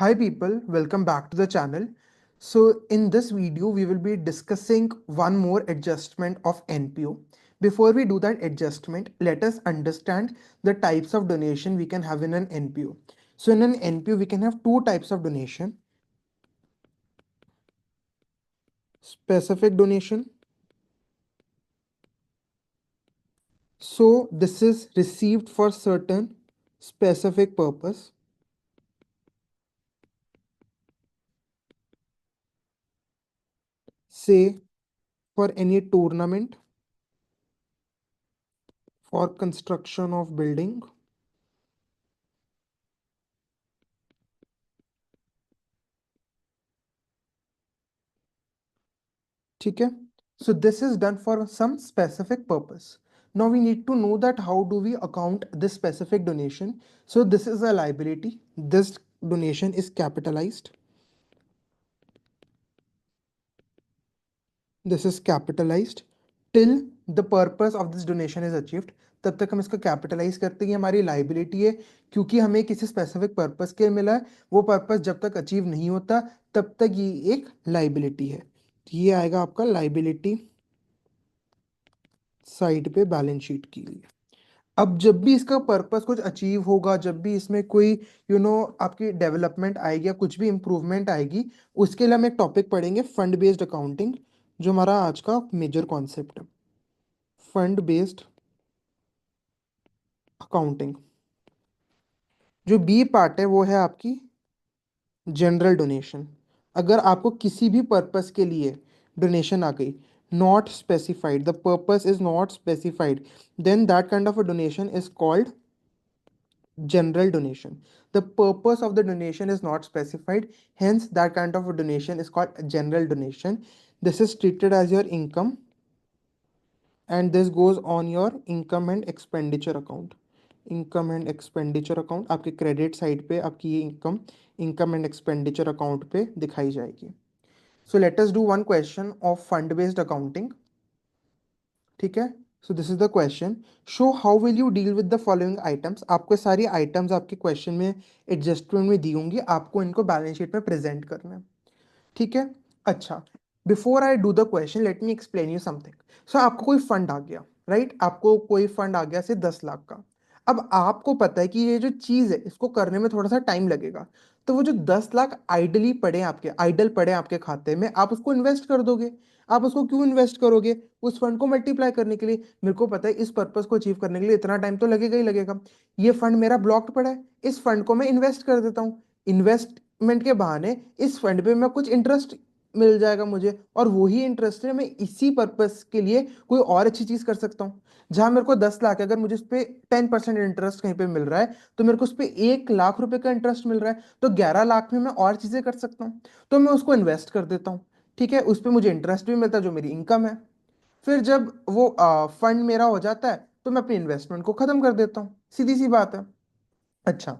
Hi people, welcome back to the channel. So in this video, we will be discussing one more adjustment of NPO. Before we do that adjustment, let us understand the types of donation we can have in an NPO. So in an NPO, we can have two types of donation: specific donation. So this is received for certain specific purpose. Say for any tournament, for construction of building. ठीक है. So this is done for some specific purpose. Now we need to know that how do we account this specific donation. So this is a liability. This donation is capitalized. This is capitalized till the purpose of this donation is achieved. तब तक हम इसको capitalise करते हैं, ये हमारी liability है क्योंकि हमें किसी स्पेसिफिक पर्पस के लिए मिला है. वो पर्पस जब तक अचीव नहीं होता तब तक ये एक लाइबिलिटी है. ये आएगा आपका लाइबिलिटी साइड पे बैलेंस शीट के लिए. अब जब भी इसका पर्पस कुछ अचीव होगा, जब भी इसमें कोई आपकी डेवलपमेंट आएगी या कुछ भी इंप्रूवमेंट आएगी, उसके लिए हम एक टॉपिक पढ़ेंगे फंड बेस्ड अकाउंटिंग, जो हमारा आज का मेजर कॉन्सेप्ट है. Fund based accounting. जो बी पार्ट है वो है आपकी जनरल डोनेशन. अगर आपको किसी भी पर्पस के लिए डोनेशन आ गई, not specified, the purpose is not specified, then that kind of a donation is called general donation. The purpose of the donation is not specified, hence that kind of a donation is called a general donation. This is treated as your income and this goes on your income and expenditure account. Income and expenditure account आपके credit side पे आपकी ये income income and expenditure account पे दिखाई जाएगी. So let us do one question of fund based accounting. ठीक है. So this is the question. Show how will you deal with the following items. आपको सारी आइटम्स आपके क्वेश्चन में adjustment में दी होंगी, आपको इनको बैलेंस शीट में प्रेजेंट करना है. ठीक है. अच्छा, before I do the question let me explain you something. So आपको कोई फंड आ गया, राइट? आपको कोई फंड आ गया से 10 लाख का. अब आपको पता है कि ये जो चीज है इसको करने में थोड़ा सा टाइम लगेगा. तो वो जो 10 लाख आइडली पड़े हैं आपके, आइडल पड़े हैं आपके खाते में, आप उसको इन्वेस्ट कर दोगे. आप उसको क्यों इन्वेस्ट करोगे? उस फंड को मल्टीप्लाई करने के लिए. मेरे को पता है इस पर्पस को अचीव करने के लिए इतना टाइम तो लगेगा ही लगेगा. ये फंड मेरा ब्लॉक्ड पड़ा है, इस फंड को मैं इन्वेस्ट कर देता हूँ. इन्वेस्टमेंट के बहाने इस फंड पे मैं कुछ इंटरेस्ट मिल जाएगा मुझे, और वही इंटरेस्ट है मैं इसी पर्पस के लिए कोई और अच्छी चीज कर सकता हूँ. जहां मेरे को 10 लाख है, अगर मुझे उस पर 10% इंटरेस्ट कहीं पे मिल रहा है, तो मेरे को उस पर 1 लाख रुपए का इंटरेस्ट मिल रहा है, तो 11 लाख में मैं और चीजें कर सकता हूँ. तो मैं उसको इन्वेस्ट कर देता हूँ. ठीक है. उस पर मुझे इंटरेस्ट भी मिलता है जो मेरी इनकम है. फिर जब वो फंड मेरा हो जाता है तो मैं अपनी इन्वेस्टमेंट को खत्म कर देता हूँ. सीधी सी बात है. अच्छा,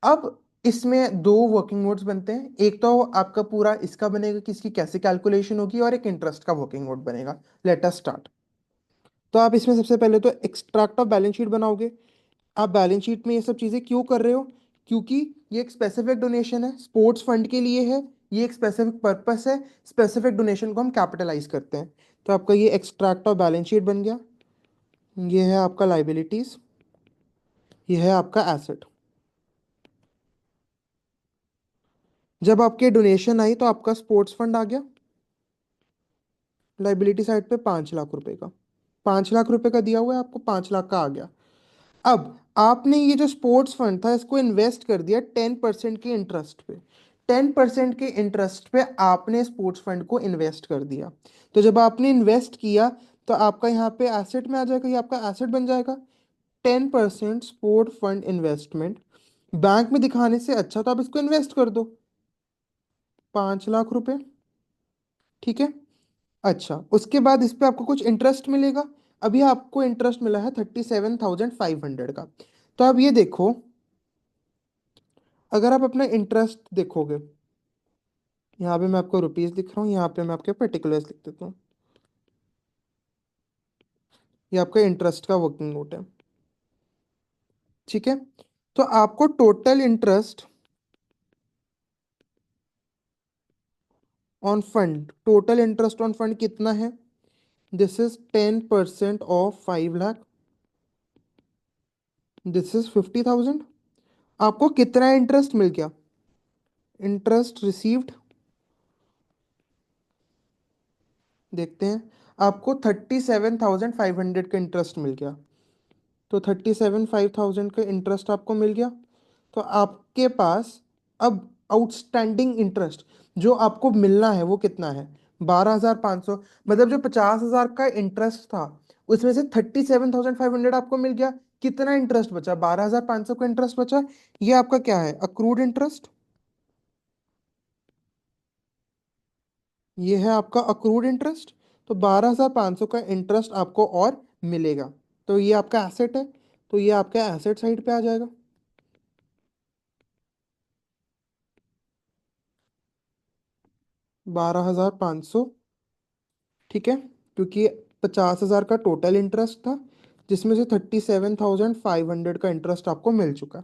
अब इसमें दो वर्किंग नोट्स बनते हैं. एक तो आपका पूरा इसका बनेगा कि इसकी कैसे कैलकुलेशन होगी, और एक इंटरेस्ट का वर्किंग नोट बनेगा. Let us start. तो आप इसमें सबसे पहले तो एक्सट्रैक्ट ऑफ बैलेंस शीट बनाओगे. आप बैलेंस शीट में ये सब चीजें क्यों कर रहे हो? क्योंकि ये एक स्पेसिफिक डोनेशन है, स्पोर्ट्स फंड के लिए है. ये एक स्पेसिफिक पर्पस है. स्पेसिफिक डोनेशन को हम कैपिटलाइज करते हैं. तो आपका ये एक्सट्रैक्ट ऑफ बैलेंस शीट बन गया. ये है आपका लाइबिलिटीज, ये है आपका एसेट. जब आपके डोनेशन आई तो आपका स्पोर्ट्स फंड आ गया लाइबिलिटी साइड पे 5 लाख रुपए का. 5 लाख रुपए का दिया हुआ है आपको, 5 लाख का आ गया. अब आपने ये जो स्पोर्ट्स फंड था इसको इन्वेस्ट कर दिया 10% के इंटरेस्ट पे. 10% के इंटरेस्ट पे आपने स्पोर्ट्स फंड को इन्वेस्ट कर दिया. तो जब आपने इन्वेस्ट किया तो आपका यहाँ पे एसेट में आ जाएगा, ये आपका एसेट बन जाएगा. 10% स्पोर्ट फंड इन्वेस्टमेंट. बैंक में दिखाने से अच्छा तो आप इसको इन्वेस्ट कर दो, 5 लाख रुपए. ठीक है. अच्छा, उसके बाद इस पे आपको कुछ इंटरेस्ट मिलेगा. अभी आपको इंटरेस्ट मिला है 37,500 का. तो आप ये देखो, अगर आप अपना इंटरेस्ट देखोगे, यहाँ पे मैं आपको रुपीस लिख रहा हूँ, यहाँ पे मैं आपके पर्टिकुलर्स लिख देता हूँ. ये आपका इंटरेस्ट का वर्किंग नोट है. ठीक है. तो आपको total interest on fund, total interest on fund कितना है? This is 10% of 5 lakh, this is 50,000। आपको कितना इंटरेस्ट मिल गया? इंटरेस्ट रिसीव्ड, देखते हैं। आपको 37,500 का इंटरेस्ट मिल गया। तो 37,500 का इंटरेस्ट आपको मिल गया। तो आपके पास अब आउटस्टैंडिंग इंटरेस्ट जो आपको मिलना है वो कितना है? 12,500। मतलब जो 50,000 का इंटरेस्ट था उसमें से 37,500 आपको मिल गया। कितना इंटरेस्ट बचा? 12,500 का इंटरेस्ट बचा। ये आपका क्या है? Accrued interest. ये है आपका अक्रूड इंटरेस्ट। तो 12,500 का इंटरेस्ट आपको और मिलेगा। तो ये आपका एसेट है। तो ये आपका एसेट साइड पे आ जाएगा। 12,500, ठीक है। क्योंकि 50,000 का टोटल इंटरेस्ट था जिसमें से 37,500 का इंटरेस्ट आपको मिल चुका।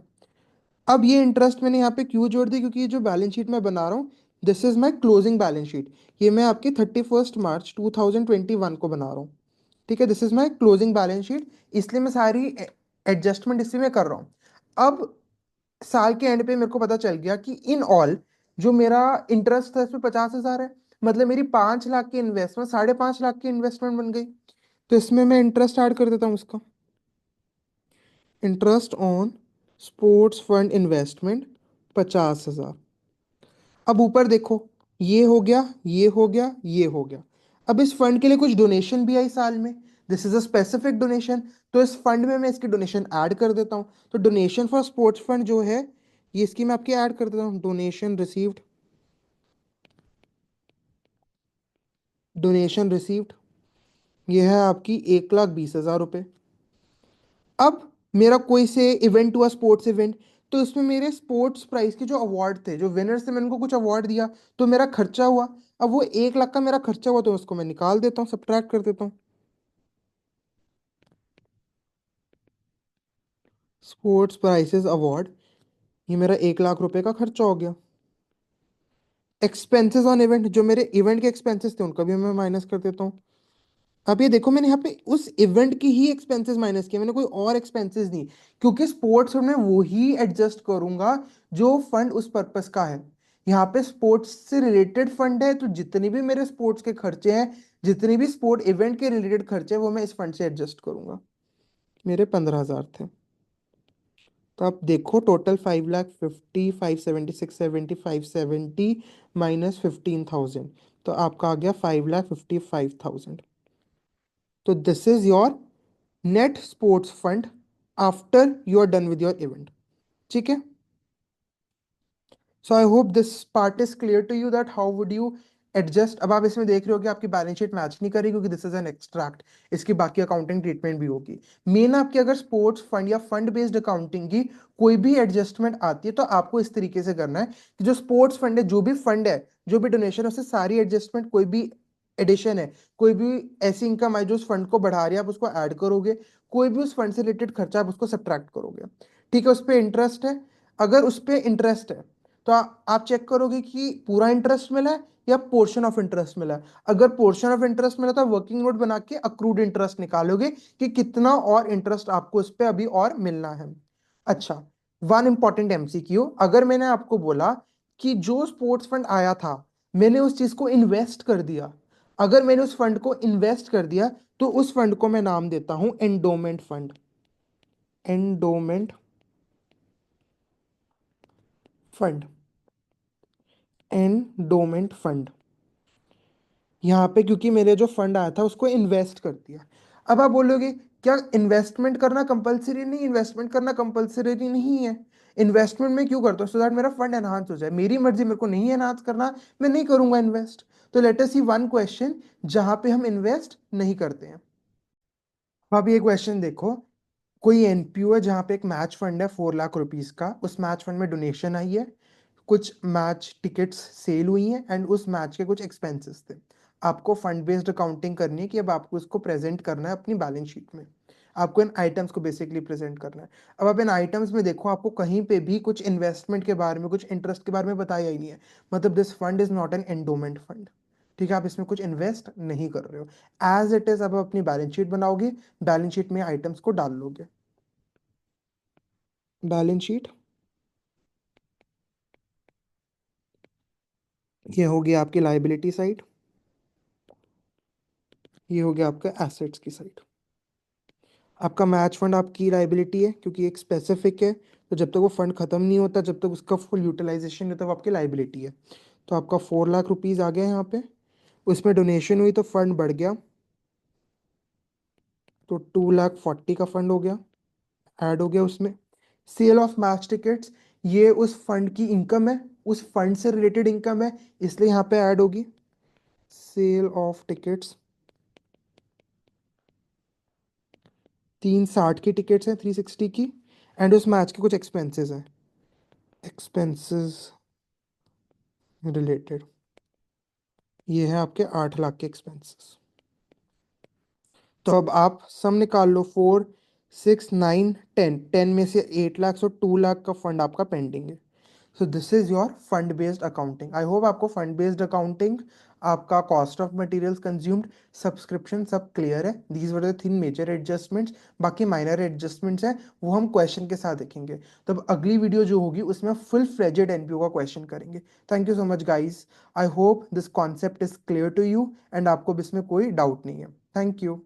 अब ये इंटरेस्ट मैंने यहाँ पे क्यों जोड़ दी? क्योंकि ये जो बैलेंस शीट मैं बना रहा हूँ, this is my closing balance sheet. ये मैं आपकी 31 मार्च 2021 को बना रहा हूँ, ठीक है। This is my closing balance sheet, इसलिए मैं सारी एडजस्टमेंट इसी में कर रहा हूँ। अब साल के एंड पे मेरे को पता चल गया कि इन ऑल जो मेरा इंटरेस्ट था इसमें 50,000 है। मतलब मेरी 5 लाख की इन्वेस्टमेंट 5.5 लाख की इन्वेस्टमेंट बन गई। तो इसमें मैं इंटरेस्ट ऐड कर देता हूँ उसका। Interest on sports fund investment 50,000। अब ऊपर देखो, ये हो गया, ये हो गया, ये हो गया। अब इस फंड के लिए कुछ डोनेशन भी आई साल में। This is a specific donation. तो इस फंड में मैं इसकी डोनेशन ऐड कर देता हूँ। तो डोनेशन फॉर स्पोर्ट्स फंड जो है ये इसकी मैं आपकी ऐड कर देता हूँ। डोनेशन रिसीव्ड, डोनेशन रिसीव्ड, ये है आपकी 1,20,000 रुपये। अब मेरा कोई से इवेंट हुआ, स्पोर्ट्स इवेंट, तो इसमें मेरे स्पोर्ट्स प्राइज के जो अवार्ड थे, जो विनर्स थे, मैंने उनको कुछ अवार्ड दिया, तो मेरा खर्चा हुआ। अब वो 1 लाख का मेरा खर्चा हुआ तो उसको मैं निकाल देता हूँ, सब्ट्रैक्ट कर देता हूँ। स्पोर्ट्स प्राइसेस अवार्ड, ये मेरा 1 लाख रुपए का खर्चा हो गया। एक्सपेंसेस ऑन इवेंट, जो मेरे इवेंट के एक्सपेंसेस थे उनका भी मैं माइनस कर देता हूँ। अब ये देखो, मैंने यहाँ पे उस इवेंट की ही एक्सपेंसेस माइनस किए, मैंने कोई और एक्सपेंसेस नहीं। क्योंकि स्पोर्ट्स फंड में वो ही एडजस्ट करूंगा जो फंड उस पर्पस का है। यहाँ पे स्पोर्ट्स से रिलेटेड फंड है तो जितने भी मेरे स्पोर्ट्स के खर्चे हैं, जितने भी स्पोर्ट इवेंट के रिलेटेड खर्चे हैं, वो मैं इस फंड से एडजस्ट करूंगा। मेरे 15,000 थे। तो आप देखो, टोटल 5,50,000, 576,70, 570 माइनस 15,000, तो आपका आ गया 5,55,000। तो this is your net sports fund after you are done with your event, ठीक है। So I hope this part is clear to you that how would you adjust. अब आप इसमें देख रहे हो कि आपकी बैलेंस शीट मैच नहीं करेगी क्योंकि दिस इज एन एक्सट्रैक्ट, इसकी बाकी अकाउंटिंग ट्रीटमेंट भी होगी। मेन आपकी अगर स्पोर्ट्स फंड या फंड बेस्ड अकाउंटिंग की कोई भी एडजस्टमेंट आती है तो आपको इस तरीके से करना है कि जो स्पोर्ट्स फंड है, जो भी फंड है, जो भी डोनेशन है, उससे सारी एडजस्टमेंट, कोई भी एडिशन है, कोई भी ऐसी इनकम है जो उस फंड को बढ़ा रही है, आप उसको ऐड करोगे। कोई भी उस फंड से रिलेटेड खर्चा आप उसको सब्ट्रैक्ट करोगे, ठीक है। उस पर इंटरेस्ट है, अगर उस पर इंटरेस्ट है तो आप चेक करोगे कि पूरा इंटरेस्ट मिला है या पोर्शन ऑफ इंटरेस्ट मिला है। अगर पोर्शन ऑफ इंटरेस्ट मिला तो वर्किंग नोट बना के अक्रूड इंटरेस्ट निकालोगे कि कितना और इंटरेस्ट आपको इस पे अभी और मिलना है। अच्छा, वन इंपॉर्टेंट एमसीक्यू, अगर मैंने आपको बोला कि जो स्पोर्ट्स फंड आया था मैंने उस चीज को इन्वेस्ट कर दिया, अगर मैंने उस फंड को इन्वेस्ट कर दिया तो उस फंड को मैं नाम देता हूं endowment fund. Endowment fund, endowment fund. यहाँ पे क्योंकि मेरे जो फंड आया था उसको इन्वेस्ट कर दिया। अब आप बोलोगे क्या इन्वेस्टमेंट करना कंपलसरी नहीं? इन्वेस्टमेंट करना कंपलसरी नहीं है। इन्वेस्टमेंट में क्यों करता हूँ? सो दैट मेरा फंड एनहांस हो जाए। मेरी मर्जी, मेरे को नहीं एनहांस करना, मैं नहीं करूंगा इन्वेस्ट। तो लेट अस सी वन क्वेश्चन जहां पे हम इन्वेस्ट नहीं करते हैं। अब ये क्वेश्चन देखो, कोई एनपीओ है जहां पे एक मैच फंड है 4 लाख रुपीज का, उस मैच फंड में डोनेशन आई है, कुछ मैच टिकट्स सेल हुई हैं एंड उस मैच के कुछ एक्सपेंसेस थे। आपको फंड बेस्ड अकाउंटिंग करनी है कि अब आपको इसको प्रेजेंट करना है अपनी बैलेंस शीट में। आपको इन आइटम्स को बेसिकली प्रेजेंट करना है। अब आप इन आइटम्स में देखो, आपको कहीं पे भी कुछ इन्वेस्टमेंट के बारे में, कुछ इंटरेस्ट के बारे में बताया ही नहीं है। मतलब this fund is not an endowment fund. ठीक है, आप इसमें कुछ इन्वेस्ट नहीं कर रहे हो। एज इट इज अब आप अपनी बैलेंस शीट बनाओगे, बैलेंस शीट में आइटम्स को डाल लोगे। बैलेंस शीट, ये हो गया आपकी लाइबिलिटी साइड, ये हो गया आपका एसेट्स की साइड। आपका मैच फंड आपकी लाइबिलिटी है क्योंकि एक स्पेसिफिक है, तो जब तक वो फंड खत्म नहीं होता, जब तक उसका फुल यूटिलाइजेशन नहीं होता, वो आपकी लाइबिलिटी है। तो आपका 4 लाख रुपीज आ गया यहाँ पे, उसमें डोनेशन हुई तो फंड बढ़ गया, तो 2,40,000 का फंड हो गया, ऐड हो गया उसमें। सेल ऑफ मैच टिकट्स, ये उस फंड की इनकम है, उस फंड से रिलेटेड इनकम है, इसलिए यहाँ पे ऐड होगी। सेल ऑफ टिकट्स, 360 की टिकट्स हैं, 360 की, एंड उस मैच के कुछ एक्सपेंसेस हैं, एक्सपेंसेस रिलेटेड, ये है आपके 8 लाख के एक्सपेंसेस। तो अब आप सम निकाल लो, 4, 6, 9, 10, 10 में से 8 लाख, सो 2 लाख का फंड आपका पेंडिंग है। So this is your fund based accounting. I hope आपको फंड बेस्ड अकाउंटिंग, आपका cost of materials consumed, subscription सब क्लियर है। These were the 3 major adjustments. बाकी माइनर एडजस्टमेंट्स हैं, वो हम क्वेश्चन के साथ देखेंगे। तो अब अगली वीडियो जो होगी उसमें फुल फ्लेजेड एनपीओ का क्वेश्चन करेंगे। Thank you so much guys. I hope this concept is clear to you and आपको अब इसमें कोई डाउट नहीं है। Thank you.